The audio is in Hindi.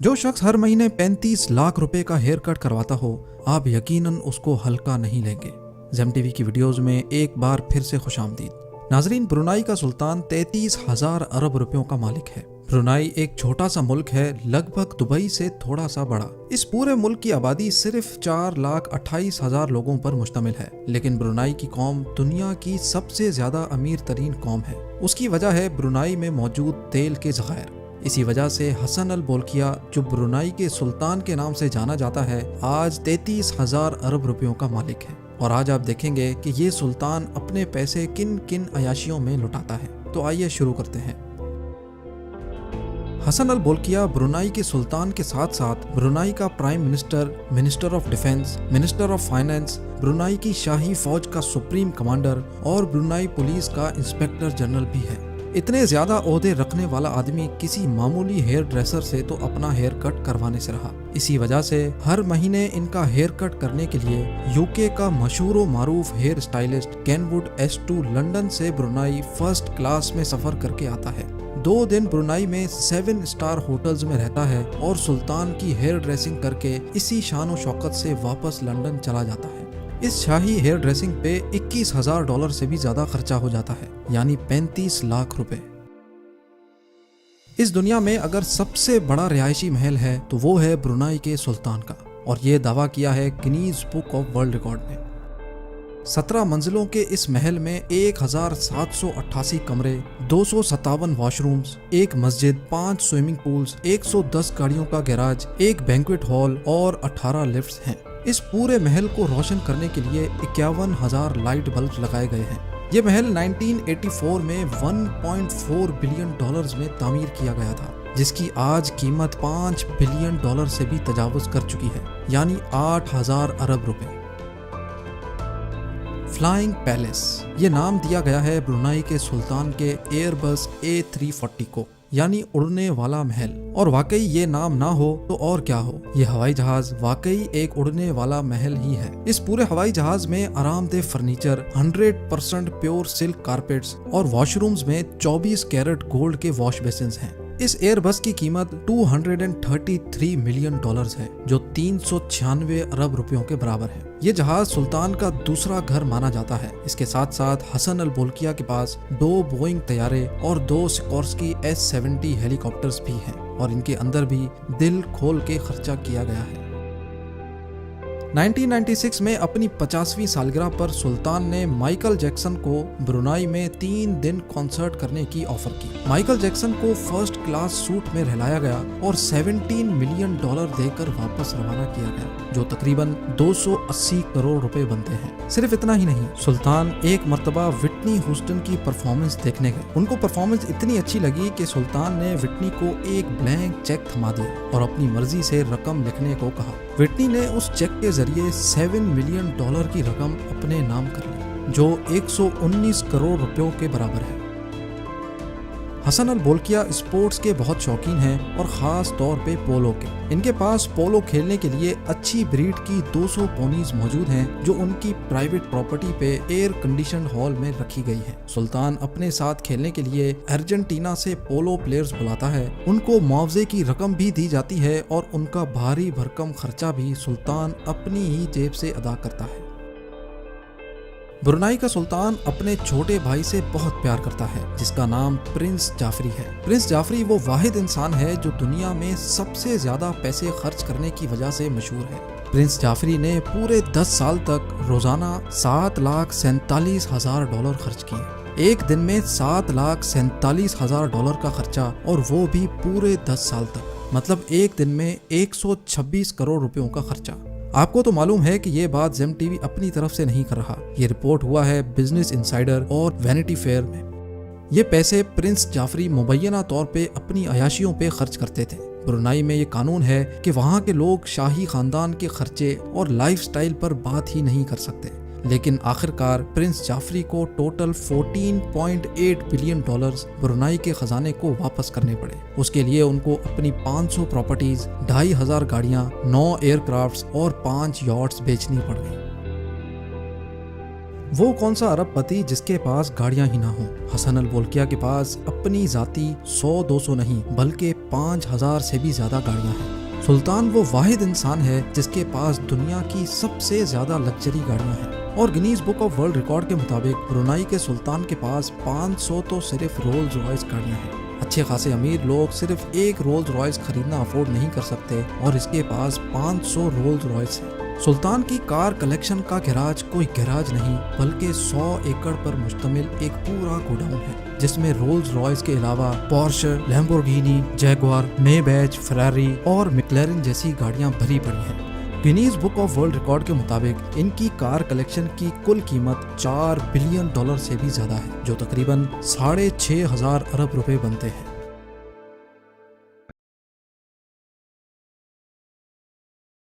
जो शख्स हर महीने 35 लाख रुपए का हेयर कट करवाता हो, आप यकीनन उसको हल्का नहीं लेंगे। ज़ेम टीवी की वीडियोस में एक बार फिर से खुशामदीद। नाजरीन, ब्रुनाई का सुल्तान 33,000 अरब रुपयों का मालिक है। ब्रुनाई एक छोटा सा मुल्क है, लगभग दुबई से थोड़ा सा बड़ा। इस पूरे मुल्क की आबादी सिर्फ 4,28,000 लोगों पर मुश्तमिल है, लेकिन ब्रुनाई की कौम दुनिया की सबसे ज्यादा अमीर तरीन कौम है। उसकी वजह है ब्रुनाई में मौजूद तेल के ज़खायर। इसी वजह से हसन अल बोल्किया, जो ब्रुनाई के सुल्तान के नाम से जाना जाता है, आज 33,000 अरब रुपयों का मालिक है। और आज आप देखेंगे कि ये सुल्तान अपने पैसे किन किन अयाशियों में लुटाता है। तो आइए शुरू करते हैं। हसन अल बोल्किया ब्रुनाई के सुल्तान के साथ साथ ब्रुनाई का prime minister, minister of defence, minister of finance, Brunei की शाही फौज का सुप्रीम कमांडर और ब्रुनाई पुलिस का इंस्पेक्टर जनरल भी है। इतने ज्यादा ओहदे रखने वाला आदमी किसी मामूली हेयर ड्रेसर से तो अपना हेयर कट करवाने से रहा। इसी वजह से हर महीने इनका हेयर कट करने के लिए यूके का मशहूर व मारूफ hair stylist Kenwood S2 London से ब्रुनाई फर्स्ट क्लास में सफर करके आता है। 2 दिन ब्रुनाई में 7 स्टार होटल्स में रहता है और सुल्तान की हेयर ड्रेसिंग करके इसी शान व शौकत से वापस लंदन चला जाता है। इस शाही हेयर ड्रेसिंग पे $21,000 से भी ज्यादा खर्चा हो जाता है, यानी 35 लाख रुपए। इस दुनिया में अगर सबसे बड़ा रिहायशी महल है तो वो है ब्रुनाई के सुल्तान का, और ये दावा किया है Guinness book of world record ने। 17 मंजिलों के इस महल में 1,788 कमरे, 257 वॉशरूम्स, 1 मस्जिद, 5 स्विमिंग पूल्स, 110 गाड़ियों का गैराज, 1 बैंक्वेट हॉल और 18 लिफ्ट्स हैं। इस पूरे महल को रोशन करने के लिए 51,000 लाइट बल्ब लगाए गए हैं। ये महल 1984 में $1.4 बिलियन में तामीर किया गया था, जिसकी आज कीमत $5 बिलियन से भी तजावुज कर चुकी है, यानी 8,000 अरब रुपए। फ्लाइंग पैलेस, ये नाम दिया गया है ब्रुनाई के सुल्तान के एयरबस A340 को, यानी उड़ने वाला महल। और वाकई ये नाम ना हो तो और क्या हो, ये हवाई जहाज वाकई एक उड़ने वाला महल ही है। इस पूरे हवाई जहाज में आरामदेह फर्नीचर, 100% प्योर सिल्क कारपेट्स और वॉशरूम्स में 24 कैरेट गोल्ड के वॉश बेसिन्स हैं। इस एयरबस की कीमत $233 मिलियन है, जो 396 अरब रुपयों के बराबर है। ये जहाज सुल्तान का दूसरा घर माना जाता है। इसके साथ साथ हसन अल बोल्किया के पास 2 बोइंग तैयारे और 2 सिकोर्स्की S-70 हेलीकॉप्टर्स भी हैं, और इनके अंदर भी दिल खोल के खर्चा किया गया है। 1996 में अपनी 50वीं सालगिरह पर सुल्तान ने माइकल जैक्सन को ब्रुनाई में 3 दिन कॉन्सर्ट करने की ऑफर की। माइकल जैक्सन को फर्स्ट क्लास सूट में रहलाया गया और $17 मिलियन देकर वापस रवाना किया गया, जो तकरीबन 280 करोड़ रुपए बनते हैं। सिर्फ इतना ही नहीं, सुल्तान एक मर्तबा विटनी ह्यूस्टन की परफॉर्मेंस देखने गए। उनको परफॉर्मेंस इतनी अच्छी लगी कि सुल्तान ने विटनी को एक ब्लैंक चेक थमा दिया और अपनी मर्जी से रकम लिखने को कहा। विटनी ने उस चेक के जरिए $7 मिलियन की रकम अपने नाम कर ली, जो 119 करोड़ रुपयों के बराबर है। हसन अल बोल्किया स्पोर्ट्स के बहुत शौकीन हैं, और खास तौर पे पोलो के। इनके पास पोलो खेलने के लिए अच्छी ब्रीड की 200 पोनीज मौजूद हैं, जो उनकी प्राइवेट प्रॉपर्टी पे एयर कंडीशन हॉल में रखी गई हैं। सुल्तान अपने साथ खेलने के लिए अर्जेंटीना से पोलो प्लेयर्स बुलाता है। उनको मुआवजे की रकम भी दी जाती है, और उनका भारी भरकम खर्चा भी सुल्तान अपनी ही जेब से अदा करता है। ब्रुनाई का सुल्तान अपने छोटे भाई से बहुत प्यार करता है, जिसका नाम प्रिंस जाफरी है। प्रिंस जाफरी वो वाहिद इंसान है जो दुनिया में सबसे ज्यादा पैसे खर्च करने की वजह से मशहूर है। प्रिंस जाफरी ने पूरे 10 साल तक रोजाना $7,47,000 खर्च किए। एक दिन में $7,47,000 का खर्चा, और वो भी पूरे 10 साल तक, मतलब एक दिन में 126 करोड़ रुपयों का खर्चा। आपको तो मालूम है कि ये बात ज़ेम टीवी अपनी तरफ से नहीं कर रहा, ये रिपोर्ट हुआ है बिजनेस इनसाइडर और वैनिटी फेयर में। ये पैसे प्रिंस जाफरी मुबैना तौर पे अपनी अयाशियों पे खर्च करते थे। ब्रुनाई में ये कानून है कि वहाँ के लोग शाही खानदान के खर्चे और लाइफस्टाइल पर बात ही नहीं कर सकते, लेकिन आखिरकार प्रिंस जाफरी को टोटल $14.8 बिलियन ब्रुनाई के खजाने को वापस करने पड़े। उसके लिए उनको अपनी 500 प्रॉपर्टीज, 2,500 गाड़ियां, 9 एयरक्राफ्ट्स और 5 यॉट्स बेचनी पड़ गई। वो कौन सा अरबपति जिसके पास गाड़ियां ही ना हो। हसन अल बोल्किया के पास अपनी जाती 100-200 नहीं बल्कि 5,000 से भी ज्यादा गाड़ियां हैं। सुल्तान वो वाहिद इंसान है जिसके पास दुनिया की सबसे ज्यादा लग्जरी गाड़ियां हैं और Guinness book of world record के मुताबिक ब्रुनाई के सुल्तान के पास 500 तो सिर्फ रोल्स रॉयस गाड़ियां हैं। अच्छे खासे अमीर लोग सिर्फ एक रोल्स रॉयस खरीदना अफोर्ड नहीं कर सकते और इसके पास 500 रोल्स रॉयस है। सुल्तान की कार कलेक्शन का गैराज कोई गैराज नहीं बल्कि 100 एकड़ पर मुश्तमिल एक पूरा गोडाउन है जिसमें रोल्स रॉयस के अलावा पोर्शे, लैम्बोर्गिनी, जैगुआर, मेबैच, फेरारी और मैक्लेरन जैसी गाड़ियां भरी पड़ी हैं। Guinness book of world record के मुताबिक इनकी कार कलेक्शन की कुल कीमत $4 बिलियन से भी ज्यादा है जो तकरीबन 6,500 अरब रुपए बनते हैं।